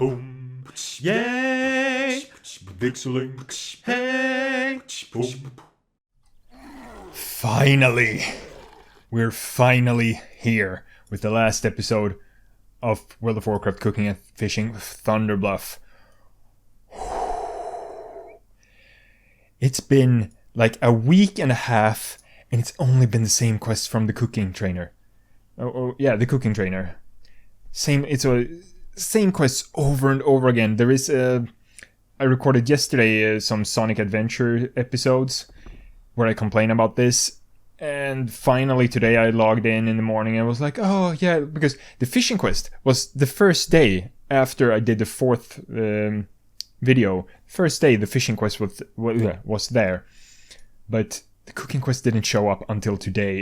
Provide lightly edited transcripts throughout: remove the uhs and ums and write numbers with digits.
Boom. Yay. VikzeLink. Hey. Boom. Finally! We're finally here with the last episode of World of Warcraft Cooking and Fishing Thunder Bluff. It's been like a week and a half, and it's only been the same quest from the cooking trainer. The cooking trainer. Same quests over and over again. There is I recorded yesterday some Sonic Adventure episodes where I complain about this, and finally today I logged in the morning and was like, oh yeah, because the fishing quest was the first day after I did the fourth video. First day the fishing quest was there, but the cooking quest didn't show up until today.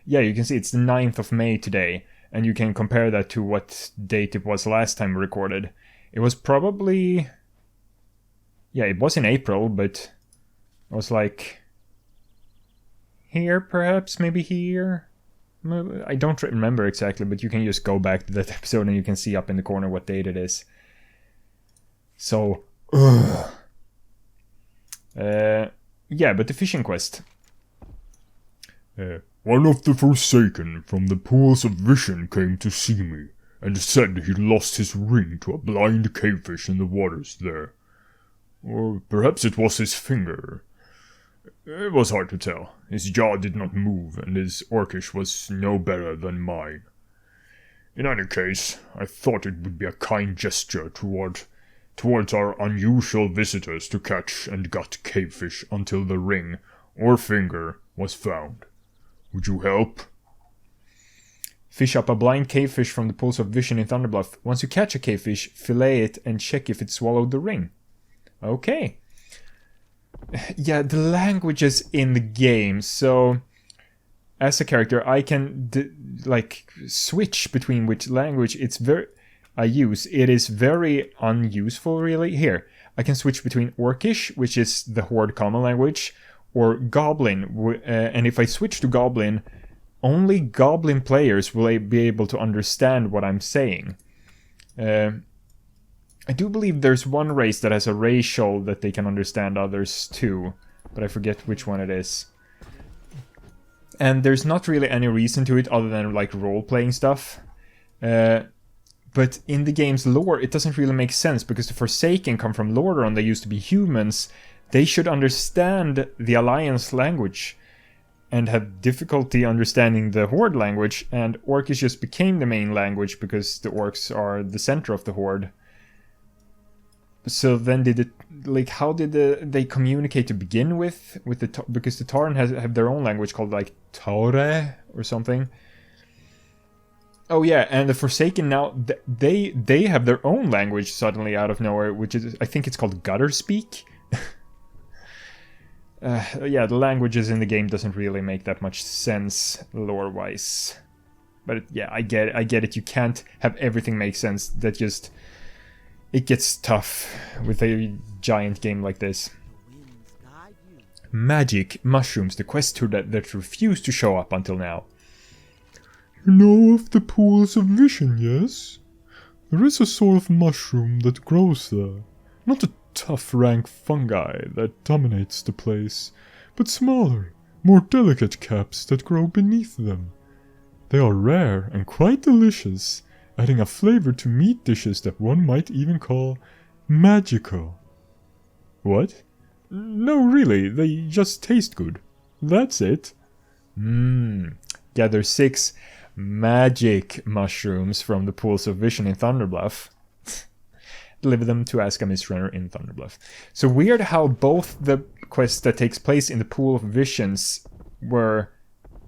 You can see it's the 9th of May today, and you can compare that to what date it was last time we recorded. It was probably, it was in April, but it was like here, perhaps, maybe here. I don't remember exactly, but you can just go back to that episode and you can see up in the corner what date it is. So, but the fishing quest. One of the Forsaken from the Pools of Vision came to see me, and said he lost his ring to a blind cavefish in the waters there. Or perhaps it was his finger. It was hard to tell. His jaw did not move, and his orcish was no better than mine. In any case, I thought it would be a kind gesture towards our unusual visitors to catch and gut cavefish until the ring, or finger, was found. Would you help? Fish up a blind cavefish from the Pools of Vision in Thunderbluff. Once you catch a cavefish, fillet it and check if it swallowed the ring. Okay. Yeah, the languages in the game. So, as a character, I can switch between which language I use. It is very unuseful, really. Here, I can switch between Orcish, which is the Horde common language, or Goblin. And if I switch to Goblin, only Goblin players will be able to understand what I'm saying. I do believe there's one race that has a racial that they can understand others too, but I forget which one it is. And there's not really any reason to it other than like role-playing stuff. But in the game's lore, it doesn't really make sense, because the Forsaken come from Lordaeron. They used to be humans. They should understand the Alliance language and have difficulty understanding the Horde language, and Orcish just became the main language because the Orcs are the center of the Horde. So then how did they communicate to begin with because the Tauren have their own language called like Tauren or something. Oh yeah, and the Forsaken now, they have their own language suddenly out of nowhere, which is, I think it's called Gutter Speak. The languages in the game doesn't really make that much sense lore-wise. But I get it. You can't have everything make sense. It gets tough with a giant game like this. Magic mushrooms, the quest tool that refused to show up until now. You know of the Pools of Vision, yes? There is a sort of mushroom that grows there. Not a tough rank fungi that dominates the place, but smaller, more delicate caps that grow beneath them. They are rare and quite delicious, adding a flavor to meat dishes that one might even call magical. What? No, really, they just taste good. That's it. Gather 6 magic mushrooms from the Pools of Vision in Thunderbluff. Deliver them to Ask a Mist Runner in Thunderbluff. So weird how both the quests that takes place in the Pool of Visions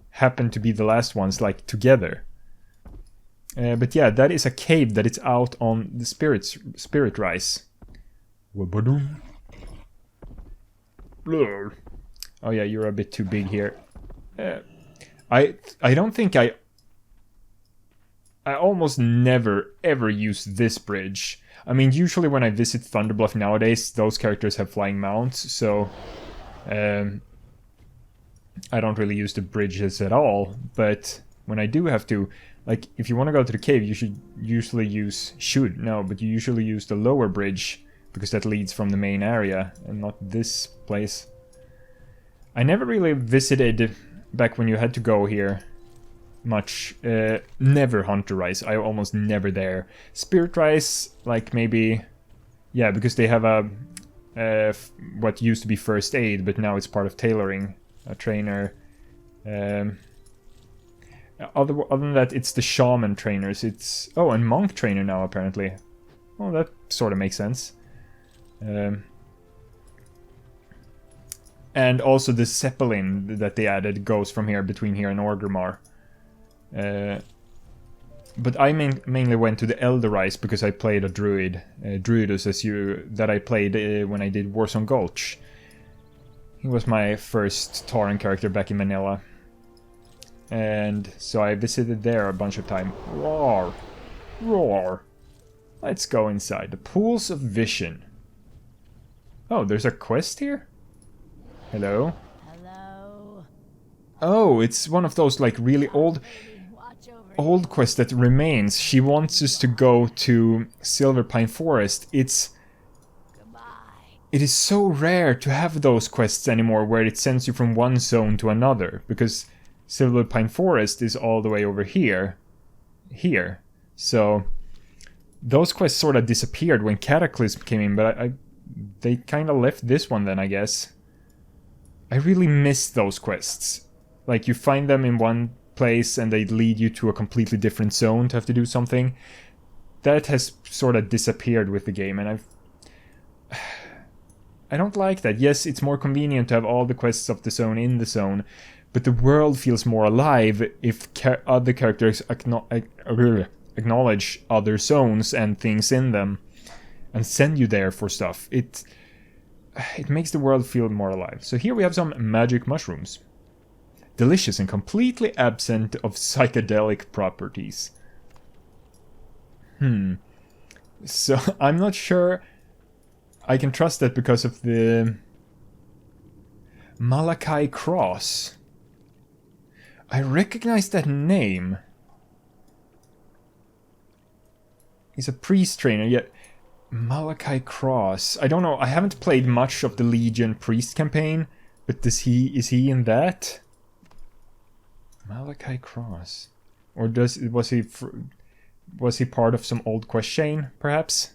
happened to be the last ones, like, together. But yeah, that is a cave that is out on the Spirit Rise. Wabadoom. Oh yeah, you're a bit too big here. I don't think I almost never ever use this bridge. I mean, usually when I visit Thunderbluff nowadays, those characters have flying mounts, so I don't really use the bridges at all. But when I do have to, Like, if you want to go to the cave, you should usually but you usually use the lower bridge, because that leads from the main area, and not this place. I never really visited, back when you had to go here, much. Never Hunter Rise, I almost never there. Spirit Rise, like maybe... Yeah, because they have a... what used to be First Aid, but now it's part of Tailoring. A trainer... Other than that, it's the shaman trainers. It's... Oh, and monk trainer now, apparently. Well, that sort of makes sense. And also the Zeppelin that they added goes from here, between here and Orgrimmar. But I mainly went to the Elderize because I played a druid. Druidus, that I played when I did Warzone Gulch. He was my first Tauren character back in Manila. And so I visited there a bunch of time. Roar! Roar! Let's go inside. The Pools of Vision. Oh, there's a quest here? Hello? Hello. Oh, it's one of those like really old quests that remains. She wants us to go to Silver Pine Forest. It is so rare to have those quests anymore where it sends you from one zone to another, because Silver Pine Forest is all the way over here. So those quests sort of disappeared when Cataclysm came in, but they kind of left this one then, I guess. I really miss those quests. Like, you find them in one place and they lead you to a completely different zone to have to do something. That has sort of disappeared with the game, and I don't like that. Yes, it's more convenient to have all the quests of the zone in the zone, but the world feels more alive if other characters acknowledge other zones and things in them and send you there for stuff. It makes the world feel more alive. So here we have some magic mushrooms. Delicious and completely absent of psychedelic properties. So I'm not sure I can trust that because of the Malachi Cross. I recognize that name. He's a priest trainer, yet Malachi Cross. I don't know, I haven't played much of the Legion priest campaign, but is he in that? Malachi Cross. Or was he part of some old quest chain, perhaps?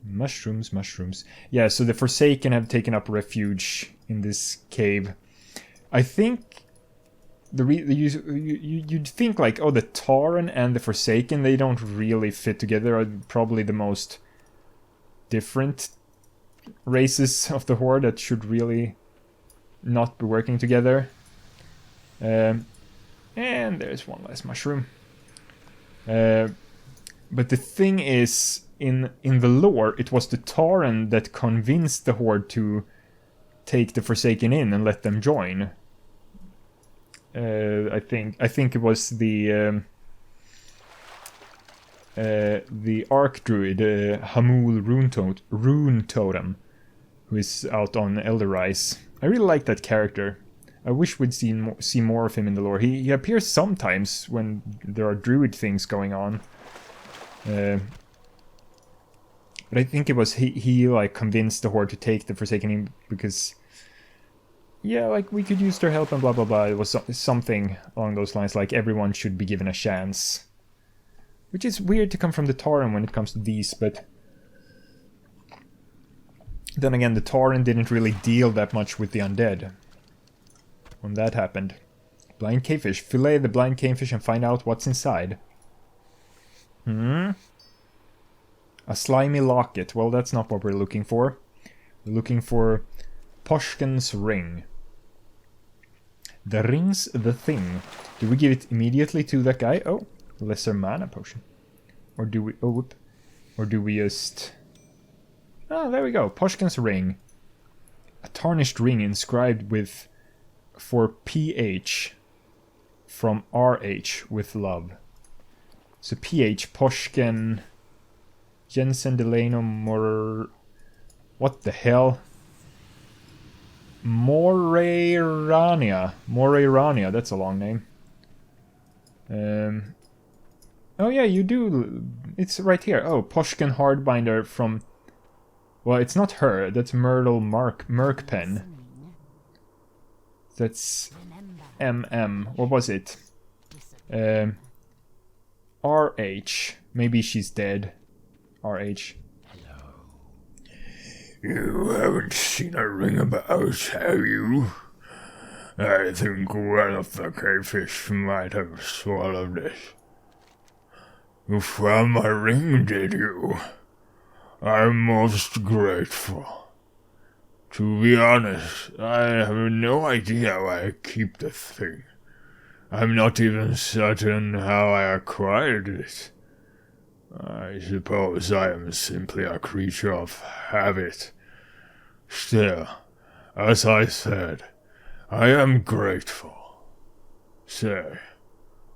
Mushrooms. Yeah, so the Forsaken have taken up refuge in this cave. I think you'd think like, oh, the Tauren and the Forsaken, they don't really fit together. Are probably the most different races of the Horde that should really not be working together. And there's one last mushroom. But the thing is, in the lore, it was the Tauren that convinced the Horde to take the Forsaken in and let them join. I think it was the Archdruid, Hamul Rune Totem, who is out on Elderize. I really like that character. I wish we'd see more of him in the lore. He appears sometimes when there are druid things going on. But I think it was he like convinced the Horde to take the Forsaken in because, yeah, like we could use their help and blah blah blah. It was something along those lines, like everyone should be given a chance. Which is weird to come from the Tauren when it comes to these, but then again, the Tauren didn't really deal that much with the undead when that happened. Blind cavefish. Fillet the blind cavefish and find out what's inside. A slimy locket. Well, that's not what we're looking for. We're looking for Poshkin's ring. The ring's the thing. Do we give it immediately to that guy? Oh, lesser mana potion. Or do we... Oh, whoop. Or do we just... Oh, there we go. Poshkin's ring. A tarnished ring inscribed with... For PH. From RH with love. So PH, Poshkin... Jensen Delano what the hell? Morairania. Morairania, that's a long name. Oh yeah, you do. It's right here. Oh, Poshkin Hardbinder from... Well, it's not her. That's Myrtle Merkpen. That's MM. What was it? RH. Maybe she's dead. RH. You haven't seen a ring about, have you? I think one of the cavefish might have swallowed it. You found my ring, did you? I'm most grateful. To be honest, I have no idea why I keep the thing. I'm not even certain how I acquired it. I suppose I am simply a creature of habit. Still, as I said, I am grateful. Say,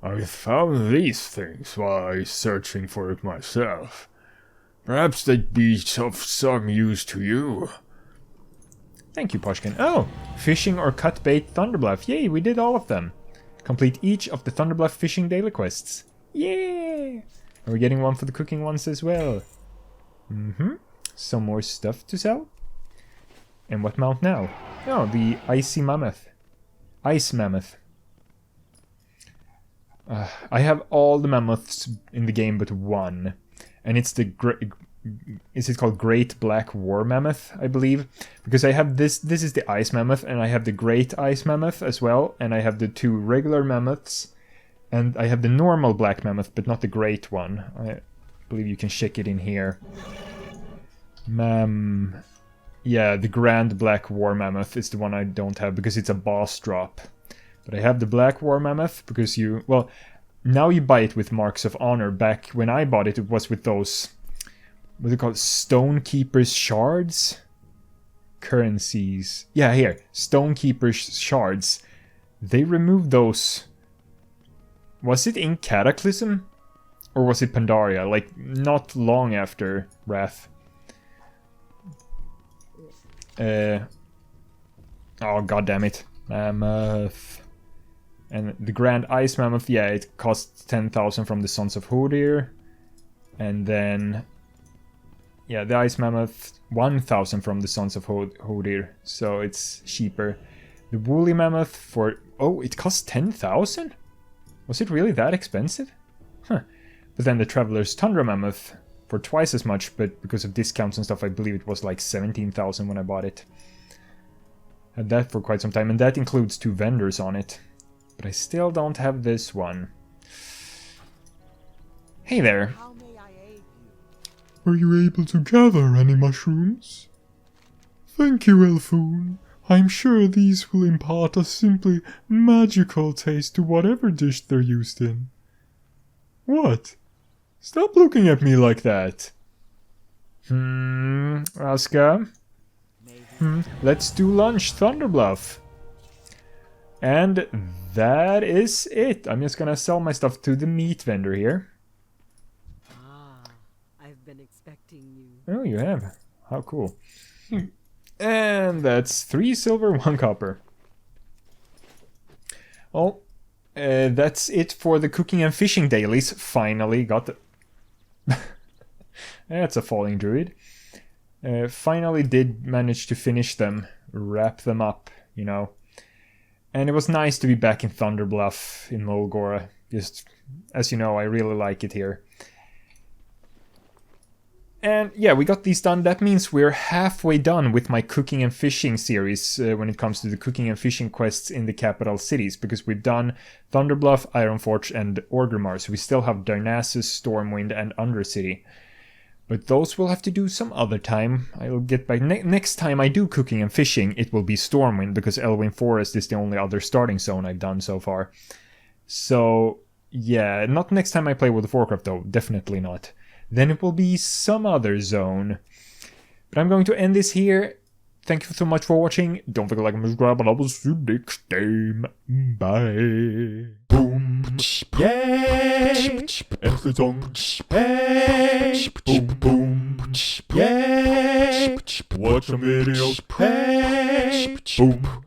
I found these things while I was searching for it myself. Perhaps they'd be of some use to you. Thank you, Poshkin. Oh, fishing or cut bait Thunderbluff. Yay, we did all of them. Complete each of the Thunderbluff fishing daily quests. Yay! Are we getting one for the cooking ones as well? Some more stuff to sell. And what mount now? Oh, the Icy Mammoth. Ice Mammoth. I have all the mammoths in the game but one. And it's the... Is it called Great Black War Mammoth, I believe? Because I have this is the Ice Mammoth, and I have the Great Ice Mammoth as well, and I have the two regular mammoths, and I have the normal Black Mammoth, but not the Great one. I believe you can check it in here. Yeah, the Grand Black War Mammoth is the one I don't have, because it's a boss drop. But I have the Black War Mammoth, because you... Well, now you buy it with Marks of Honor. Back when I bought it, it was with those... What are they called? Stonekeeper's Shards? Currencies. Yeah, here. Stonekeeper's Shards. They removed those... Was it in Cataclysm? Or was it Pandaria? Like, not long after Wrath. Oh, goddammit. Mammoth. And the Grand Ice Mammoth, yeah, it costs 10,000 from the Sons of Horde. And then... Yeah, the Ice Mammoth, 1,000 from the Sons of Horde, so it's cheaper. The Woolly Mammoth for... Oh, it costs 10,000? Was it really that expensive? Huh. But then the Traveler's Tundra Mammoth for twice as much, but because of discounts and stuff, I believe it was like 17,000 when I bought it. Had that for quite some time, and that includes 2 vendors on it. But I still don't have this one. Hey there. Were you able to gather any mushrooms? Thank you, Elfoon. I'm sure these will impart a simply magical taste to whatever dish they're used in. What? Stop looking at me like that. Aska? Let's do lunch, Thunderbluff. And that is it. I'm just gonna sell my stuff to the meat vendor here. Oh, you have. How cool. And that's 3 silver, 1 copper. Well, that's it for the cooking and fishing dailies. Finally got the... That's a falling druid. Finally did manage to finish them. Wrap them up, you know. And it was nice to be back in Thunderbluff in Mulgora. Just, as you know, I really like it here. And yeah, we got these done. That means we're halfway done with my cooking and fishing series when it comes to the cooking and fishing quests in the capital cities, because we've done Thunderbluff, Ironforge, and Orgrimmar, so we still have Darnassus, Stormwind, and Undercity. But those we'll have to do some other time. I'll get back. Next time I do cooking and fishing, it will be Stormwind, because Elwyn Forest is the only other starting zone I've done so far. So, yeah, not next time I play World of Warcraft though, definitely not. Then it will be some other zone. But I'm going to end this here. Thank you so much for watching. Don't forget to like and subscribe, and I will see you next time. Bye. Boom. Yeah. Echte song. Hey. Boom, boom. Yeah. Watch some videos. Hey. Boom.